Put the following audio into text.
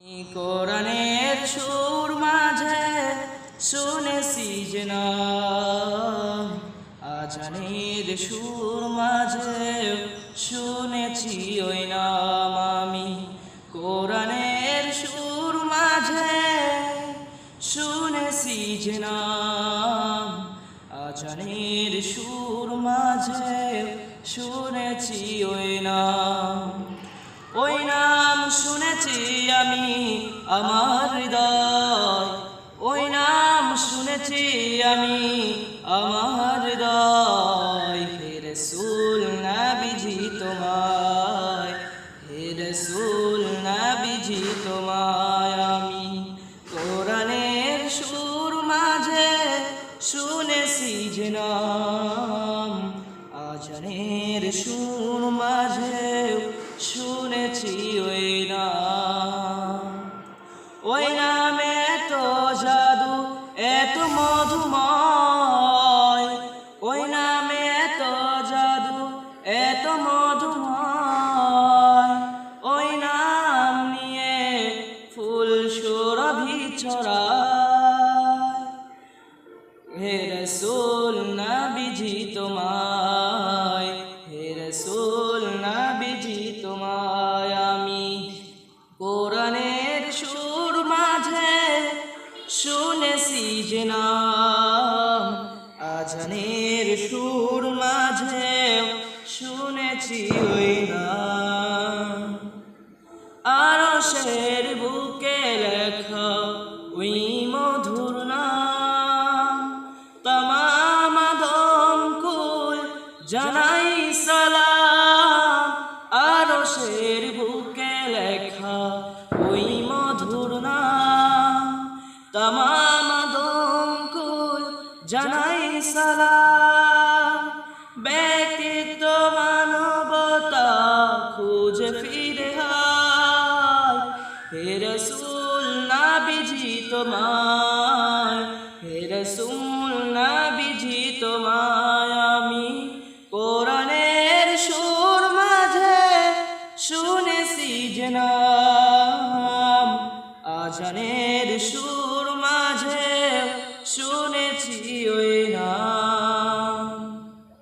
কোরআনের সুর মাঝে শুনেছি যে নাম, আজানের সুর মাঝে শুনেছি ওই নাম। আমি কোরআনের সুর মাঝে শুনেছি যে নাম, আজানের সুর মাঝে শুনেছি ওই নাম। ওই নাম শুনেছি আমি আমার হৃদয়, ওই নাম শুনেছি আমি আমার হৃদয়। হে রাসূল নবীজি তোমায়, হে রাসূল নবীজি তোমায় আমি কোরআনের সুর মাঝে শুনেছি যে নাম, আজানের সুর মাঝে শুনেছি ওই নাম। ওই নামে এত জাদু এত মধুময়, ওই নামে এত জাদু এত মধুময়। ওই নাম নিয়ে ফুল সুরভি ছড়ায়। হে রাসূল নবীজি তোমায়, হে রাসূল নবীজি তোমায় আমি কোরআনের সুর মাঝে শুনেছি যে নাম, আজানের সুর মাঝে শুনেছি ওই নাম। আরশের বুকে লেখা ওই মধুর নাম, তামাম আদম কুল জানাই সালাম। আরশের বুকে লেখা ওই মধুর নাম, তামাম আদম কুল জানাই সালাম। ব্যক্তিত্ব মানবতা খুঁজে ফিরে হায়, হে রাসূল নবীজি তোমায়, হে রাসূল নবীজি তোমায় আমি কোরআনের সুর মাঝে শুনেছি যে নাম, আজানের সুর মাঝে শুনেছি ওই নাম।